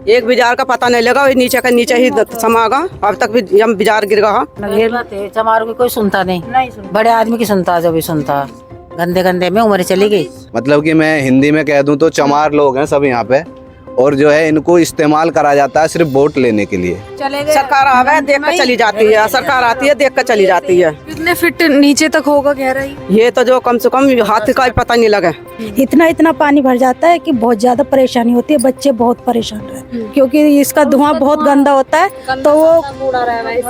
एक बाजार का पता नहीं लगा, नीचे का नीचे ही समागा। अब तक भी हम बाजार गिर गया। चमारों की कोई सुनता नहीं, बड़े आदमी की सुनता, जो भी सुनता गंदे गंदे में उम्र चली गई। मतलब कि मैं हिंदी में कह दूं तो चमार लोग हैं सब यहाँ पे, और जो है इनको इस्तेमाल करा जाता है सिर्फ वोट लेने के लिए। सरकार आवे देख कर चली जाती है, सरकार आती है देख कर चली जाती है। कितने फीट नीचे तक होगा गहराई? ये तो जो कम से कम हाथ का भी पता नहीं लगे। इतना पानी भर जाता है कि बहुत ज्यादा परेशानी होती है, बच्चे बहुत परेशान रहे क्योंकि इसका धुआं बहुत गंदा होता है, तो वो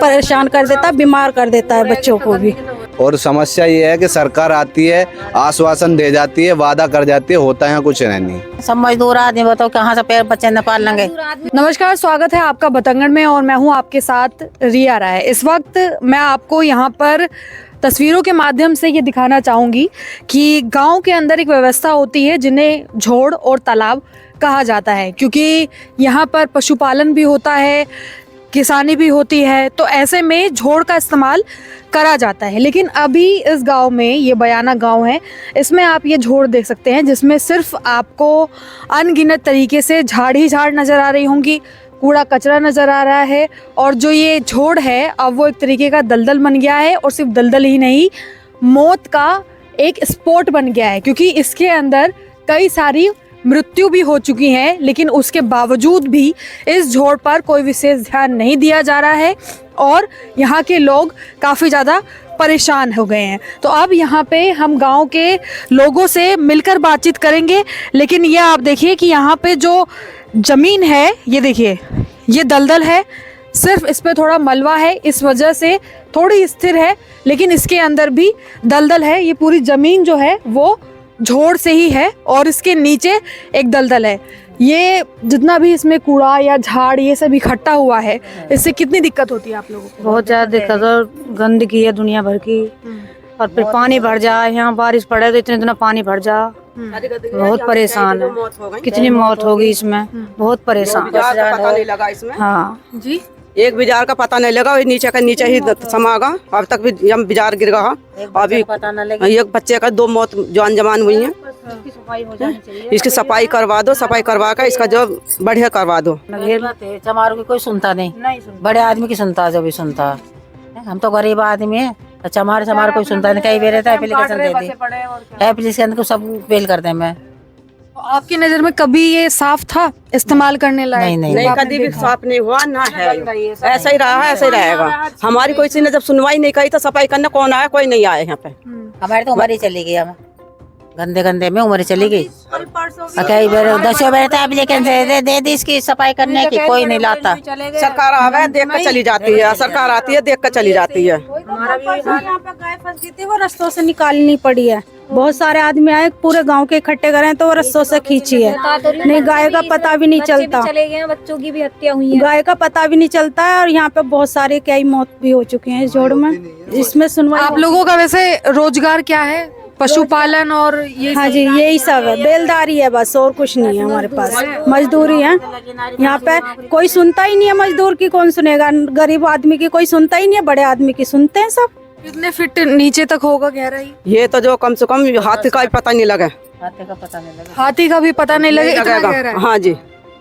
परेशान कर देता है, बीमार कर देता है बच्चों को भी। और समस्या ये है कि सरकार आती है, आश्वासन दे जाती है, वादा कर जाती है, होता है कुछ नहीं। सब मजदूर आदमी बताओ कहाँ से पैर बच्चे न पाल लेंगे। नमस्कार, स्वागत है आपका बतंगड़ में और मैं हूं आपके साथ रिया राय। इस वक्त मैं आपको यहाँ पर तस्वीरों के माध्यम से ये दिखाना चाहूँगी कि गांव के अंदर एक व्यवस्था होती है जिन्हें झोड़ और तालाब कहा जाता है, क्योंकि यहाँ पर पशुपालन भी होता है, किसानी भी होती है, तो ऐसे में झोड़ का इस्तेमाल करा जाता है। लेकिन अभी इस गांव में, ये बयाना गांव है, इसमें आप ये झोड़ देख सकते हैं जिसमें सिर्फ आपको अनगिनत तरीके से झाड़ ही झाड़ नज़र आ रही होंगी, कूड़ा कचरा नज़र आ रहा है। और जो ये झोड़ है अब वो एक तरीके का दलदल बन गया है, और सिर्फ दलदल ही नहीं, मौत का एक स्पॉट बन गया है, क्योंकि इसके अंदर कई सारी मृत्यु भी हो चुकी हैं। लेकिन उसके बावजूद भी इस झोड़ पर कोई विशेष ध्यान नहीं दिया जा रहा है और यहाँ के लोग काफ़ी ज़्यादा परेशान हो गए हैं। तो अब यहाँ पे हम गांव के लोगों से मिलकर बातचीत करेंगे। लेकिन ये आप देखिए कि यहाँ पे जो ज़मीन है, ये देखिए, ये दलदल है, सिर्फ इस पे थोड़ा मलबा है, इस वजह से थोड़ी स्थिर है, लेकिन इसके अंदर भी दलदल है। ये पूरी ज़मीन जो है वो झोड़ से ही है और इसके नीचे एक दलदल है। ये जितना भी इसमें कूड़ा या झाड़ ये सब इकट्ठा हुआ है, इससे कितनी दिक्कत होती है आप लोगों को? बहुत ज्यादा दिक्कत, और गंदगी है दुनिया भर की, और फिर पानी भर जाए, यहाँ बारिश पड़े तो इतना पानी भर जा, बहुत परेशान है। कितनी मौत होगी इसमें, बहुत परेशान। पता नहीं लगा इसमें। हाँ जी, एक बाजार का पता नहीं लगा, नीचे का नीचे ही समागा। अब तक भी हम बाजार गिर गया। अभी एक बच्चे का 2 मौत जान जमान हुई है। इसकी सफाई करवा दो, सफाई करवा कर इसका जो बढ़िया करवा दो। चमारों की कोई सुनता नहीं, बड़े आदमी की सुनता, जो भी सुनता। हम तो गरीब आदमी है, तो चमार कोई सुनता नहीं। कई बार रहता है एप्लीकेशन दे दी, एप्लीकेशन को सब फेल करते हैं। मैं आपकी नज़र में कभी ये साफ था, इस्तेमाल करने लायक? नहीं, कभी भी साफ नहीं हुआ ना है। ऐसा ही रहा है, ऐसा ही रहेगा। हमारी कोई सी ने जब सुनवाई नहीं करी तो सफाई करने कौन आया? कोई नहीं आया यहाँ पे। हमारी तो उम्र ही चली गई, हम गंदे गंदे में उम्र चली गई। कई बार 10 बैठता एप्लीकेशन दे दी इसकी सफाई करने की, कोई नहीं लाता। सरकार आवे देख कर चली जाती है, सरकार आती है देख कर चली जाती है। यहाँ पे गाय फंस गई थी, वो रस्तों से निकालनी पड़ी है। बहुत सारे आदमी आए, पूरे गांव के इकट्ठे करें तो वो रस्तों से खींची है। नहीं, गाय का पता भी नहीं चलता, चले गए, बच्चों की भी हत्या हुई है, गाय का पता भी नहीं चलता है। और यहाँ पे बहुत सारे कई मौत भी हो चुकी हैं इस जोड़ में। इसमें सुनवाई। आप लोगों का वैसे रोजगार क्या है? पशुपालन और ये? हाँ जी, यही सब है, बेलदारी है बस, और कुछ नहीं है हमारे पास। मजदूरी है, यहाँ पे कोई सुनता ही नहीं है। मजदूर की कौन सुनेगा? गरीब आदमी की कोई सुनता ही नहीं है, बड़े आदमी की सुनते हैं सब। कितने फीट नीचे तक होगा गहराई? ये तो जो कम से कम हाथ का भी पता नहीं लगे। हाथी का भी पता नहीं लगे, इतना गहरा है? हाँ जी,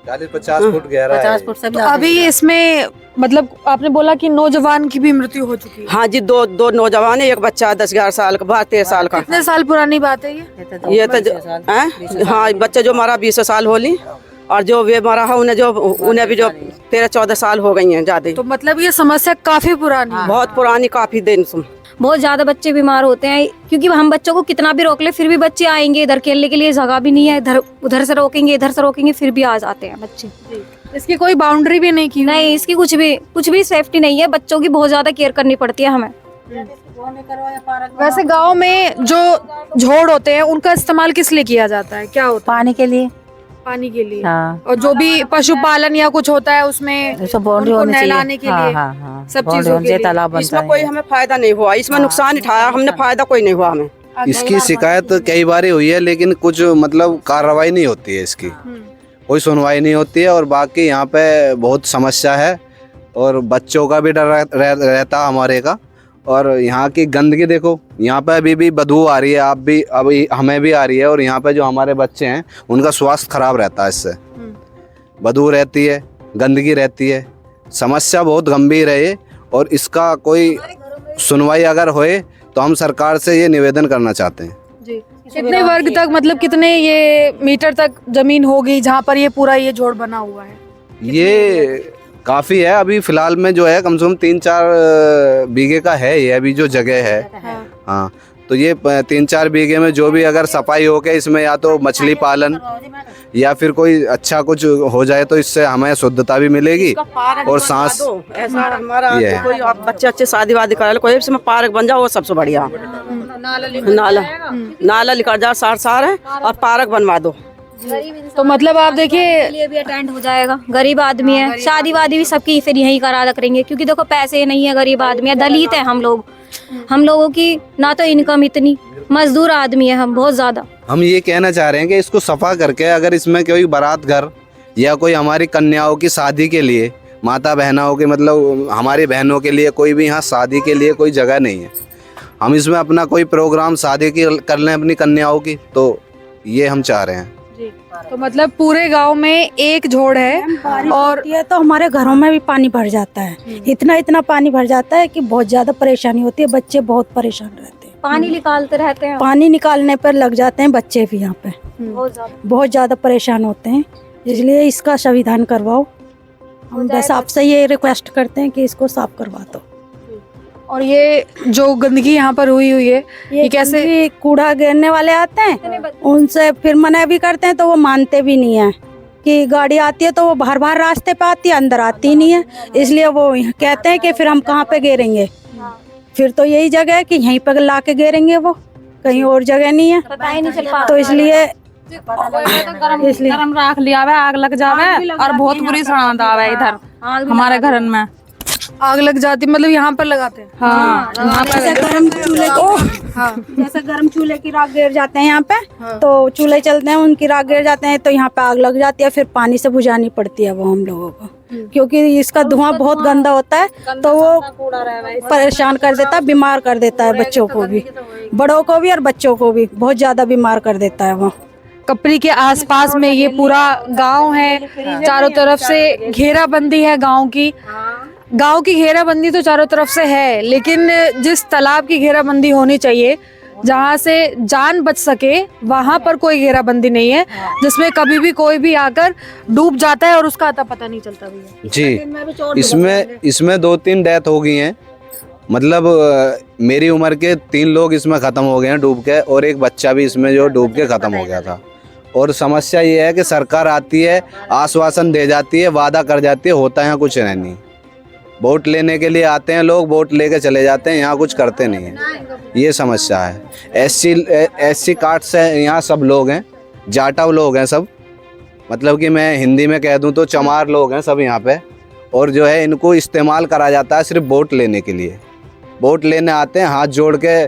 40-50 फुट गहरा है। 50 फुट से तो अभी इसमें मतलब आपने बोला कि नौजवान की भी मृत्यु हो चुकी है? हाँ जी, दो नौजवान है, एक बच्चा 10-11 साल का, 12-13 साल का। कितने साल पुरानी बात है ये? ये तो हाँ, बच्चे जो मरा 20 साल होली, और जो वे मरा है उन्हें भी जो 13-14 साल हो गई हैं ज्यादा। तो मतलब ये समस्या काफी पुरानी है। बहुत पुरानी, काफी दिन से। बहुत ज्यादा बच्चे बीमार होते हैं, क्योंकि हम बच्चों को कितना भी रोक ले फिर भी बच्चे आएंगे। इधर खेलने के लिए जगह भी नहीं है, इधर उधर से रोकेंगे, इधर से रोकेंगे, फिर भी आ जाते हैं बच्चे। इसकी कोई बाउंड्री भी नहीं की? नहीं, इसकी कुछ भी सेफ्टी नहीं है। बच्चों की बहुत ज्यादा केयर करनी पड़ती है हमें। वैसे गांव में जो झोड़ होते हैं उनका इस्तेमाल किस लिए किया जाता है? क्या होता पानी के लिए। है? पानी के लिए। हाँ। और जो भी पशुपालन या कुछ होता है उसमें सब बाउंड्री उनको होनी चाहिए। नहलाने के हाँ, लिए, हाँ, हाँ। सब बाउंड्री चीजों होनी के चाहिए, लिए। तालाब बनता इसमें है। कोई हमें फायदा नहीं हुआ, इसमें नुकसान उठाया हमने, फायदा कोई नहीं हुआ हमें। इसकी शिकायत कई बार हुई है, लेकिन कुछ मतलब कार्रवाई नहीं होती है इसकी, कोई सुनवाई नहीं होती है। और बाकी यहाँ पे बहुत समस्या है, और बच्चों का भी डर रहता हमारे का। और यहाँ की गंदगी देखो, यहाँ पे अभी भी बदबू आ रही है, आप भी, अभी हमें भी आ रही है। और यहाँ पे जो हमारे बच्चे हैं उनका स्वास्थ्य खराब रहता है इससे। बदबू रहती है, गंदगी रहती है, समस्या बहुत गंभीर है ये। और इसका कोई सुनवाई अगर होए तो हम सरकार से ये निवेदन करना चाहते हैं। जी, कितने वर्ग तक, मतलब कितने ये मीटर तक जमीन होगी जहाँ पर ये पूरा ये जोड़ बना हुआ है? ये काफ़ी है, अभी फ़िलहाल में जो है कम से कम 3-4 बीघे का है ये अभी जो जगह है। हाँ, तो ये 3-4 बीघे में जो भी अगर सफाई हो के इसमें या तो मछली पालन या फिर कोई अच्छा कुछ हो जाए तो इससे हमें शुद्धता भी मिलेगी और सांस ऐसा हमारा ये है। कोई आप बच्चे अच्छे शादी वादी करा लो, कोई इसमें पार्क बन जाओ वो सबसे बढ़िया। नाला निकल जाओ सार है और पार्क बनवा दो। तो मतलब आप देखिए, लिए भी अटेंड हो जाएगा। गरीब आदमी है, शादी वादी भी सबकी फिर यहीं करा करेंगे, क्योंकि देखो पैसे नहीं है, गरीब आदमी है, दलित है हम लोग। हम लोगों की ना तो इनकम इतनी, मजदूर आदमी है हम बहुत ज्यादा। हम ये कहना चाह रहे हैं कि इसको सफा करके अगर इसमें कोई बारात घर या कोई हमारी कन्याओं की शादी के लिए, माता बहनों के मतलब हमारी बहनों के लिए कोई भी यहाँ शादी के लिए कोई जगह नहीं है, हम इसमें अपना कोई प्रोग्राम शादी की कर लें अपनी कन्याओं की, तो ये हम चाह रहे हैं। तो मतलब पूरे गांव में एक जोड़ है और ये तो हमारे घरों में भी पानी भर जाता है। इतना पानी भर जाता है कि बहुत ज्यादा परेशानी होती है, बच्चे बहुत परेशान रहते हैं। पानी निकालते रहते हैं, पानी निकालने पर लग जाते हैं बच्चे भी यहाँ पे, बहुत ज्यादा परेशान होते हैं। इसलिए इसका संविधान करवाओ। हम बस आपसे ये रिक्वेस्ट करते हैं कि इसको साफ करवा दो। और ये जो गंदगी यहाँ पर हुई है, ये कैसे? भी कूड़ा गिरने वाले आते हैं, उनसे फिर मना भी करते हैं तो वो मानते भी नहीं है कि गाड़ी आती है तो वो बाहर बाहर रास्ते पे आती है, अंदर आती नहीं है। इसलिए वो कहते हैं कि फिर हम कहाँ पे गिरेंगे, फिर तो यही जगह है कि यहीं पे ला के गिरेंगे, वो कहीं और जगह नहीं है। पता ही नहीं चल पाता। तो इसलिए गरम राख लिया हुआ, आग लग जावे और बहुत बुरी सड़ांत आवे इधर हमारे घर में। आग लग जाती, मतलब यहाँ पर लगाते हैं? हाँ, जैसे गर्म चूल्हे जैसे गर्म चूल्हे की राख गिर जाते हैं यहाँ पे, तो चूल्हे चलते हैं उनकी राख गिर जाते हैं तो यहाँ पे आग लग जाती है, फिर पानी से बुझानी पड़ती है वो हम लोगों को, क्योंकि इसका धुआं बहुत गंदा होता है तो वो परेशान कर देता है, बीमार कर देता है बच्चों को भी, बड़ों को भी और बच्चों को भी बहुत ज्यादा बीमार कर देता है वो। कपरी के आसपास में ये पूरा गांव है, चारों तरफ से घेराबंदी है गांव की घेराबंदी तो चारों तरफ से है, लेकिन जिस तालाब की घेराबंदी होनी चाहिए जहां से जान बच सके वहां पर कोई घेराबंदी नहीं है, जिसमें कभी भी कोई भी आकर डूब जाता है और उसका अता पता नहीं चलता भी। जी, इसमें 2-3 डेथ हो गई हैं, मतलब मेरी उम्र के 3 लोग इसमें ख़त्म हो गए हैं डूब के, और एक बच्चा भी इसमें जो डूब के ख़त्म हो गया था। और समस्या ये है कि सरकार आती है, आश्वासन दे जाती है, वादा कर जाती है, होता है यहाँ कुछ नहीं। वोट लेने के लिए आते हैं लोग, वोट लेके चले जाते हैं, यहाँ कुछ करते नहीं हैं, ये समस्या है। एससी कार्ड से यहाँ सब लोग हैं, जाटव लोग हैं सब, मतलब कि मैं हिंदी में कह दूँ तो चमार लोग हैं सब यहाँ पे, और जो है इनको इस्तेमाल करा जाता है सिर्फ वोट लेने के लिए। वोट लेने आते हैं, हाथ जोड़ के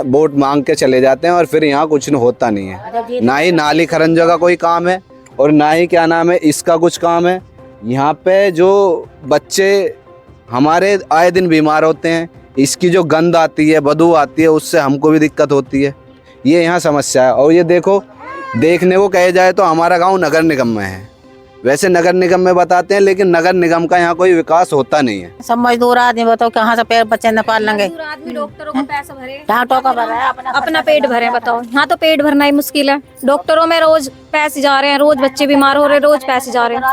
वोट मांग के चले जाते हैं और फिर यहाँ कुछ होता नहीं है, ना ही नाली खरंजों का कोई काम है और ना ही क्या नाम है इसका कुछ काम है। यहाँ पे जो बच्चे हमारे आए दिन बीमार होते हैं, इसकी जो गंद आती है, बदबू आती है, उससे हमको भी दिक्कत होती है, ये यहाँ समस्या है। और ये देखो, देखने को कहे जाए तो हमारा गांव नगर निगम में है, वैसे नगर निगम में बताते हैं लेकिन नगर निगम का यहाँ कोई विकास होता नहीं है। सब मजदूर आदमी बताओ कहाँ से पेड़ बच्चे न पाल लेंगे, आदमी डॉक्टरों को पैसा भरे, यहाँ टोका भर रहा है अपना पेट भरे, बताओ यहाँ तो पेट भरना ही मुश्किल है। डॉक्टरों में रोज पैसे जा रहे हैं, रोज बच्चे बीमार हो रहे हैं, रोज पैसे जा रहे हैं।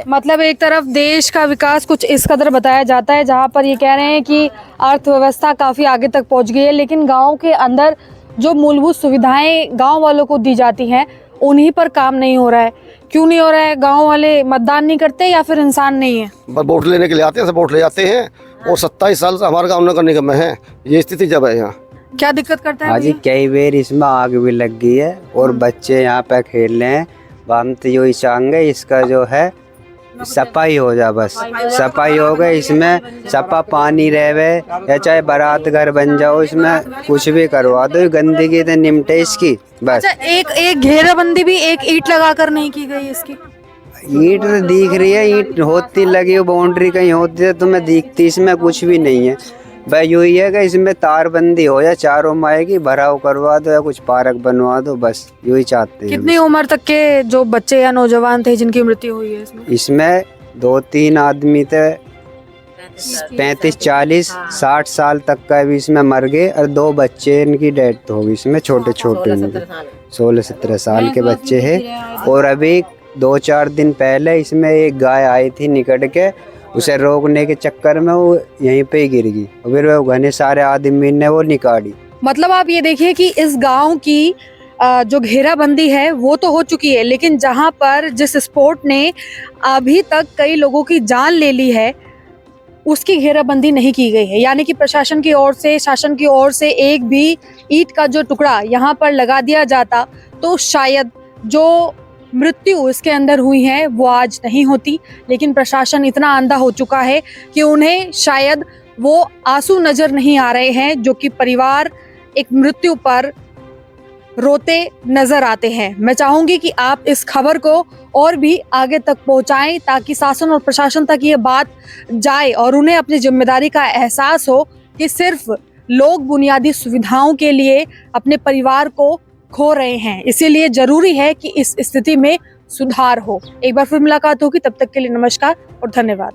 मतलब एक तरफ देश का विकास कुछ इस कदर बताया जाता है जहाँ पर ये कह रहे हैं कि अर्थव्यवस्था काफी आगे तक पहुँच गई है, लेकिन गाँव के अंदर जो मूलभूत सुविधाएं गाँव वालों को दी जाती हैं उन्हीं पर काम नहीं हो रहा है। क्यों नहीं हो रहा है? गांव वाले मतदान नहीं करते या फिर इंसान नहीं है? वोट लेने के लिए आते हैं, सब वोट ले जाते हैं, और 27 साल से हमारे गाँव नगर निगम में है, ये स्थिति जब है यहाँ। क्या दिक्कत करता है? हाँ जी, कई बार इसमें आग भी लग गई है और बच्चे यहाँ पे खेल रहे हैं। हम तो यही चाहेंगे इसका जो है सफाई हो जा, बस सफाई हो गई, इसमें सफा पानी रहे या चाहे बारात घर बन जाओ, इसमें कुछ भी करवा दो, गंदगी तो निमटे इसकी बस। अच्छा, एक घेराबंदी भी एक ईंट लगाकर नहीं की गई इसकी? ईंट तो दिख रही है, ईंट होती लगी हो, बाउंड्री कहीं होती है तो मैं दिखती, इसमें कुछ भी नहीं है। भाई यही है कि इसमें तारबंदी हो या चारों माह की भराव करवा दो या कुछ पार्क बनवा दो, बस यही चाहते हैं। कितनी उम्र तक के जो बच्चे या नौजवान थे जिनकी मृत्यु हुई है इसमें? इसमें 2-3 आदमी थे 35, 40, 60 साल तक का भी इसमें मर गए और 2 बच्चे इनकी डेथ हो गई इसमें, छोटे छोटे 16-17 साल के बच्चे हैं। और अभी 2-4 दिन पहले इसमें एक गाय आई थी निकट के, उसे रोकने के चक्कर में वो यहीं पे ही गिर गई और फिर वो घने सारे आदमी ने वो निकाली। मतलब आप ये देखिए कि इस गांव की जो घेराबंदी है वो तो हो चुकी है, लेकिन जहां पर जिस स्पोर्ट ने अभी तक कई लोगों की जान ले ली है उसकी घेराबंदी नहीं की गई है। यानी कि प्रशासन की ओर से, शासन की ओर से एक भी ईंट का जो टुकड़ा यहाँ पर लगा दिया जाता तो शायद जो मृत्यु इसके अंदर हुई है वो आज नहीं होती। लेकिन प्रशासन इतना अंधा हो चुका है कि उन्हें शायद वो आंसू नजर नहीं आ रहे हैं जो कि परिवार एक मृत्यु पर रोते नजर आते हैं। मैं चाहूंगी कि आप इस खबर को और भी आगे तक पहुंचाएं ताकि शासन और प्रशासन तक ये बात जाए और उन्हें अपनी जिम्मेदारी का एहसास हो कि सिर्फ लोग बुनियादी सुविधाओं के लिए अपने परिवार को खो रहे हैं। इसीलिए जरूरी है कि इस स्थिति में सुधार हो। एक बार फिर मुलाकात होगी, तब तक के लिए नमस्कार और धन्यवाद।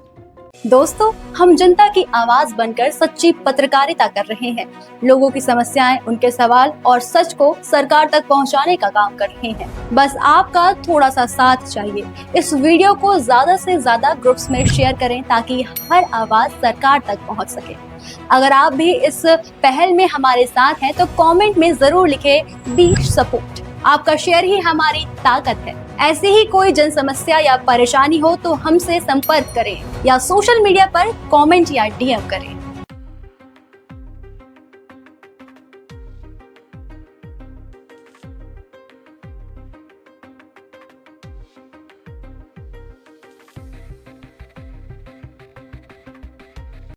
दोस्तों, हम जनता की आवाज बनकर सच्ची पत्रकारिता कर रहे हैं। लोगों की समस्याएं, उनके सवाल और सच को सरकार तक पहुंचाने का काम कर रहे हैं। बस आपका थोड़ा सा साथ चाहिए। इस वीडियो को ज्यादा से ज्यादा ग्रुप्स में शेयर करें ताकि हर आवाज सरकार तक पहुंच सके। अगर आप भी इस पहल में हमारे साथ हैं तो कमेंट में जरूर लिखें बी सपोर्ट। आपका शेयर ही हमारी ताकत है। ऐसी ही कोई जन समस्या या परेशानी हो तो हमसे संपर्क करें या सोशल मीडिया पर कमेंट या डीएम करें।